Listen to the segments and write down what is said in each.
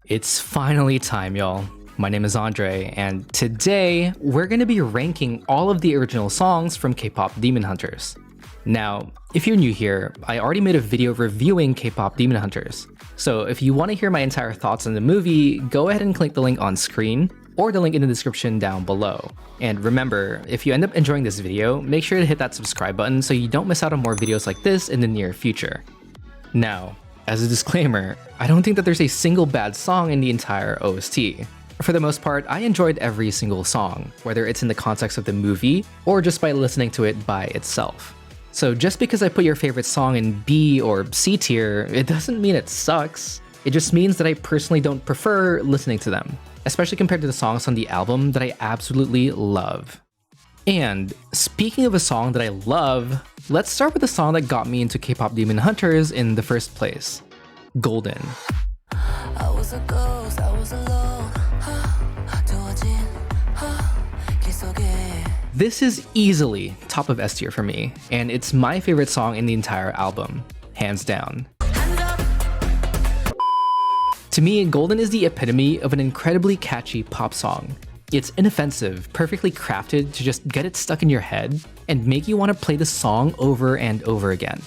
It's finally time, y'all. My name is Andre, and today we're gonna be ranking all of the original songs from K-pop Demon Hunters. Now, if you're new here, I already made a video reviewing K-pop Demon Hunters. So if you want to hear my entire thoughts on the movie, go ahead and click the link on screen or the link in the description down below. And remember, if you end up enjoying this video, make sure to hit that subscribe button so you don't miss out on more videos like this in the near future. Now, as a disclaimer, I don't think that there's a single bad song in the entire OST. For the most part, I enjoyed every single song, whether it's in the context of the movie or just by listening to it by itself. So just because I put your favorite song in B or C tier, it doesn't mean it sucks. It just means that I personally don't prefer listening to them, especially compared to the songs on the album that I absolutely love. And speaking of a song that I love, let's start with the song that got me into K-pop Demon Hunters in the first place, Golden. I was a ghost, I was alone. This is easily top of S tier for me, and it's my favorite song in the entire album, hands down. To me, Golden is the epitome of an incredibly catchy pop song. It's inoffensive, perfectly crafted to just get it stuck in your head and make you want to play the song over and over again.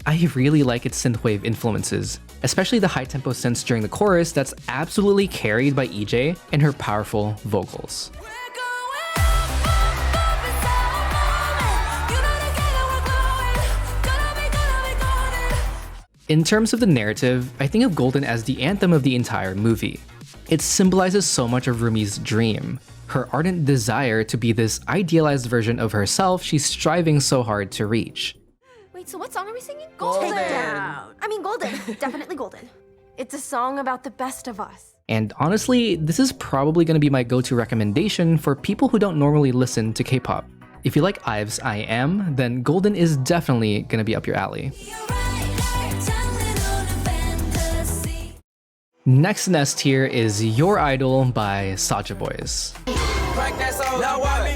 I really like its synthwave influences, especially the high-tempo synths during the chorus that's absolutely carried by EJ and her powerful vocals. In terms of the narrative, I think of Golden as the anthem of the entire movie. It symbolizes so much of Rumi's dream, her ardent desire to be this idealized version of herself she's striving so hard to reach. Wait, so what song are we singing? Golden. Takedown. I mean Golden, definitely Golden. It's a song about the best of us. And honestly, this is probably going to be my go-to recommendation for people who don't normally listen to K-pop. If you like IVE's I Am, then Golden is definitely going to be up your alley. Next in S tier is Your Idol by Saja Boys.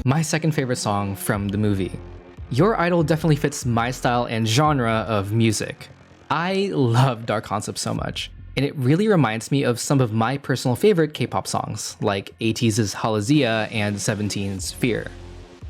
My second favorite song from the movie. Your Idol definitely fits my style and genre of music. I love Dark Concept so much, and it really reminds me of some of my personal favorite K-pop songs, like ATEEZ's Halazia and Seventeen's Fear.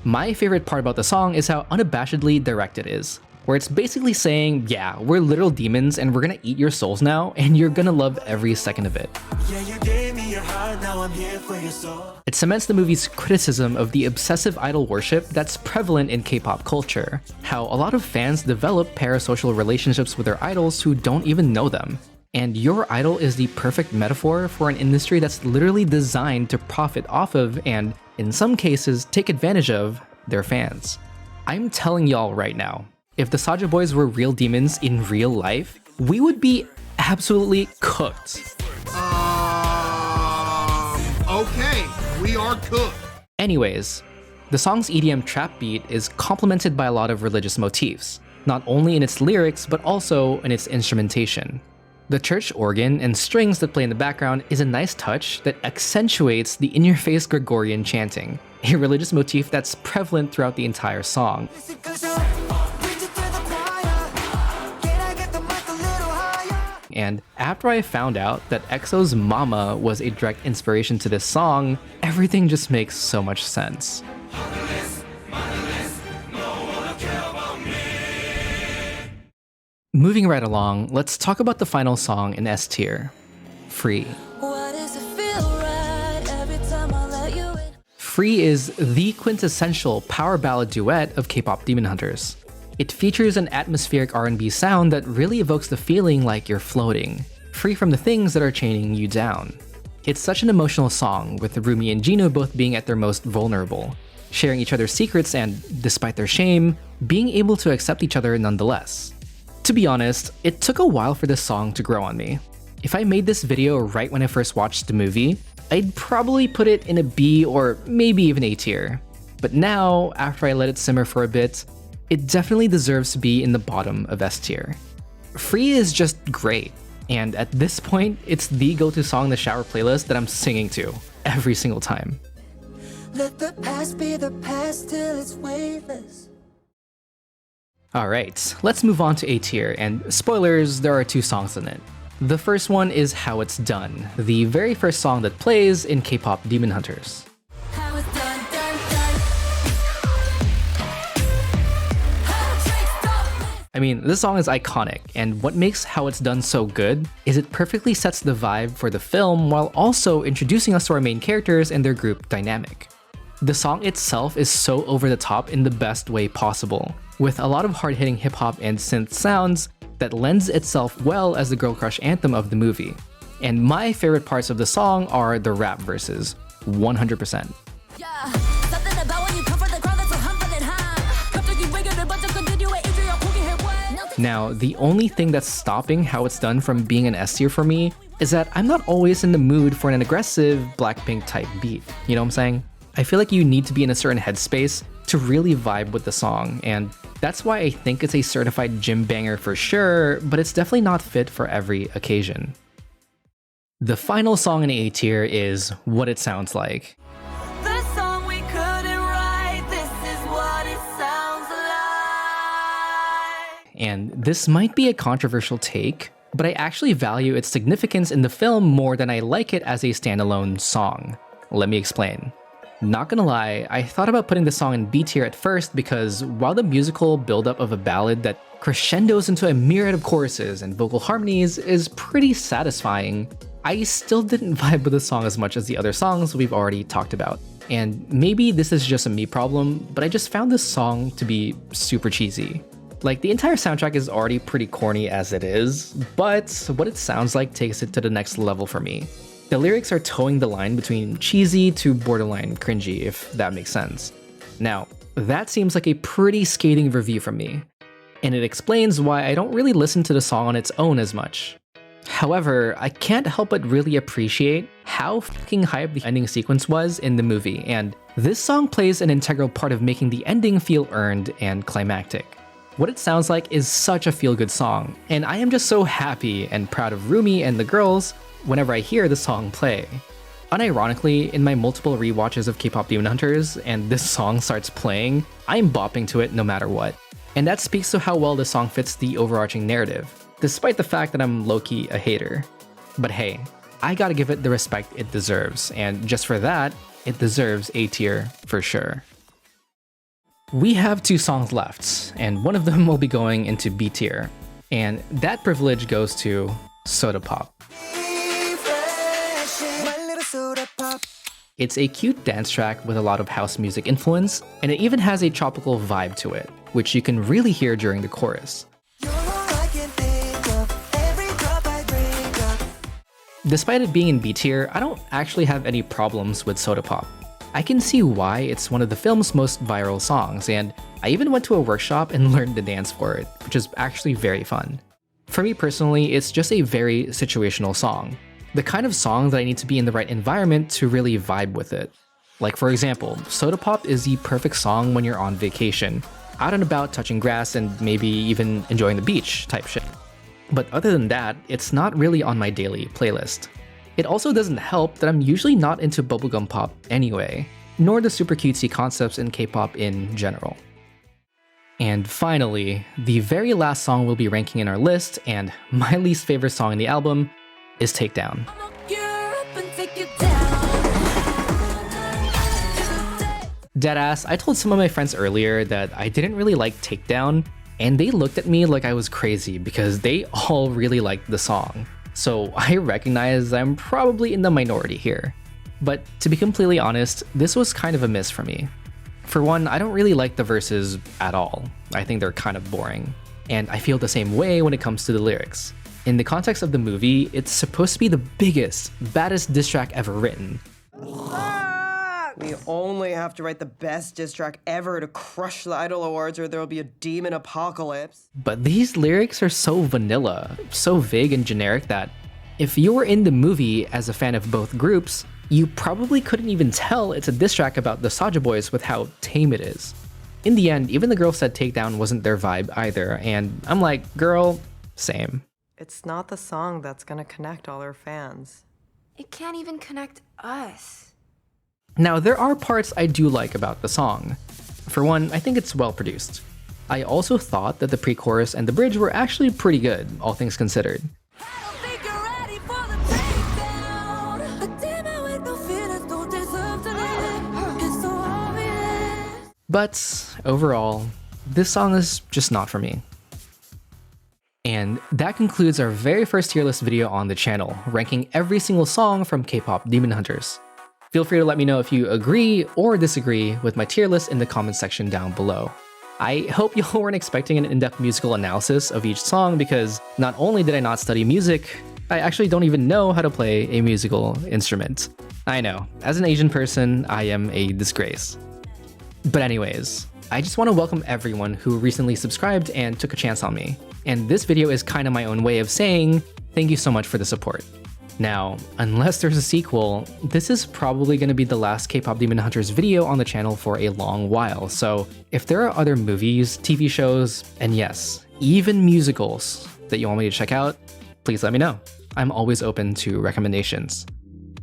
My favorite part about the song is how unabashedly direct it is, where it's basically saying, yeah, we're literal demons and we're gonna eat your souls now, and you're gonna love every second of it. Yeah, you gave me your heart, now I'm here for your soul. It cements the movie's criticism of the obsessive idol worship that's prevalent in K-pop culture, how a lot of fans develop parasocial relationships with their idols who don't even know them. And Your Idol is the perfect metaphor for an industry that's literally designed to profit off of, and in some cases, take advantage of, their fans. I'm telling y'all right now, if the Saja Boys were real demons in real life, we would be absolutely cooked. Okay, we are cooked. Anyways, the song's EDM trap beat is complemented by a lot of religious motifs, not only in its lyrics, but also in its instrumentation. The church organ and strings that play in the background is a nice touch that accentuates the in-your-face Gregorian chanting, a religious motif that's prevalent throughout the entire song. And after I found out that EXO's Mama was a direct inspiration to this song, everything just makes so much sense. Moving right along, let's talk about the final song in S tier, Free. Free is the quintessential power ballad duet of K-pop Demon Hunters. It features an atmospheric R&B sound that really evokes the feeling like you're floating, free from the things that are chaining you down. It's such an emotional song, with Rumi and Jinu both being at their most vulnerable, sharing each other's secrets and, despite their shame, being able to accept each other nonetheless. To be honest, it took a while for this song to grow on me. If I made this video right when I first watched the movie, I'd probably put it in a B or maybe even A tier. But now, after I let it simmer for a bit, it definitely deserves to be in the bottom of S tier. Free is just great, and at this point, it's the go-to song in the shower playlist that I'm singing to every single time. Let the past be the past till it's weightless. Alright, let's move on to A tier, and spoilers, there are two songs in it. The first one is How It's Done, the very first song that plays in K-pop Demon Hunters. How it's done, done, done. I mean, this song is iconic, and what makes How It's Done so good is it perfectly sets the vibe for the film while also introducing us to our main characters and their group dynamic. The song itself is so over the top in the best way possible, with a lot of hard-hitting hip-hop and synth sounds that lends itself well as the girl crush anthem of the movie. And my favorite parts of the song are the rap verses, 100%. Yeah, something about when you come for the crowd that's so humble and high. 갑자기 왜 그래 번쩍 continue 이제야 포기해 왜. Now, the only thing that's stopping How It's Done from being an S tier for me is that I'm not always in the mood for an aggressive Blackpink type beat, you know what I'm saying? I feel like you need to be in a certain headspace to really vibe with the song, and that's why I think it's a certified gym banger for sure, but it's definitely not fit for every occasion. The final song in A tier is What It Sounds Like. The song we couldn't write, this is what it sounds like. And this might be a controversial take, but I actually value its significance in the film more than I like it as a standalone song. Let me explain. Not gonna lie, I thought about putting the song in B tier at first because while the musical buildup of a ballad that crescendos into a myriad of choruses and vocal harmonies is pretty satisfying, I still didn't vibe with the song as much as the other songs we've already talked about. And maybe this is just a me problem, but I just found this song to be super cheesy. Like, the entire soundtrack is already pretty corny as it is, but What It Sounds Like takes it to the next level for me. The lyrics are towing the line between cheesy to borderline cringy, if that makes sense. Now, that seems like a pretty scathing review from me, and it explains why I don't really listen to the song on its own as much. However, I can't help but really appreciate how fucking hype the ending sequence was in the movie, and this song plays an integral part of making the ending feel earned and climactic. What It Sounds Like is such a feel-good song, and I am just so happy and proud of Rumi and the girls whenever I hear the song play. Unironically, in my multiple rewatches of K-pop Demon Hunters and this song starts playing, I'm bopping to it no matter what. And that speaks to how well the song fits the overarching narrative, despite the fact that I'm low-key a hater. But hey, I gotta give it the respect it deserves, and just for that, it deserves A tier for sure. We have 2 songs left, and one of them will be going into B tier, and that privilege goes to Soda Pop. It's a cute dance track with a lot of house music influence, and it even has a tropical vibe to it, which you can really hear during the chorus. Despite it being in B tier, I don't actually have any problems with Soda Pop. I can see why it's one of the film's most viral songs, and I even went to a workshop and learned the dance for it, which is actually very fun. For me personally, it's just a very situational song. The kind of song that I need to be in the right environment to really vibe with it. Like, for example, Soda Pop is the perfect song when you're on vacation, out and about touching grass and maybe even enjoying the beach type shit. But other than that, it's not really on my daily playlist. It also doesn't help that I'm usually not into bubblegum pop anyway, nor the super cutesy concepts in K-pop in general. And finally, the very last song we'll be ranking in our list, and my least favorite song in the album, is Takedown. Deadass, I told some of my friends earlier that I didn't really like Takedown, and they looked at me like I was crazy because they all really liked the song. So I recognize I'm probably in the minority here. But to be completely honest, this was kind of a miss for me. For one, I don't really like the verses at all. I think they're kind of boring. And I feel the same way when it comes to the lyrics. In the context of the movie, it's supposed to be the biggest, baddest diss track ever written. We only have to write the best diss track ever to crush the Idol Awards or there'll be a demon apocalypse. But these lyrics are so vanilla, so vague and generic that if you were in the movie as a fan of both groups, you probably couldn't even tell it's a diss track about the Saja Boys with how tame it is. In the end, even the girls said Takedown wasn't their vibe either, and I'm like, girl, same. It's not the song that's gonna connect all our fans. It can't even connect us. Now, there are parts I do like about the song. For one, I think it's well produced. I also thought that the pre-chorus and the bridge were actually pretty good, all things considered. I don't think you're But overall, this song is just not for me. And that concludes our very first tier list video on the channel, ranking every single song from K-pop Demon Hunters. Feel free to let me know if you agree or disagree with my tier list in the comment section down below. I hope y'all weren't expecting an in-depth musical analysis of each song because not only did I not study music, I actually don't even know how to play a musical instrument. I know, as an Asian person, I am a disgrace. But anyways, I just want to welcome everyone who recently subscribed and took a chance on me. And this video is kind of my own way of saying thank you so much for the support. Now, unless there's a sequel, this is probably going to be the last K-pop Demon Hunters video on the channel for a long while, so if there are other movies, TV shows, and yes, even musicals that you want me to check out, please let me know. I'm always open to recommendations.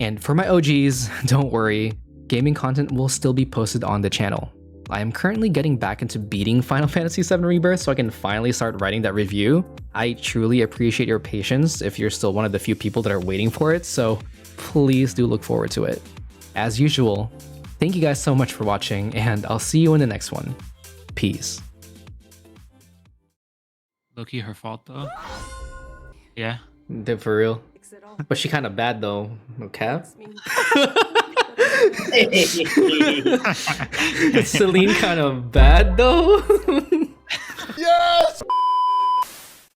And for my OGs, don't worry, gaming content will still be posted on the channel. I am currently getting back into beating Final Fantasy VII Rebirth so I can finally start writing that review. I truly appreciate your patience if you're still one of the few people that are waiting for it, so please do look forward to it. As usual, thank you guys so much for watching, and I'll see you in the next one. Peace. Low-key her fault though. Yeah. Did for real. But she kind of bad though, okay? Celine kind of bad though.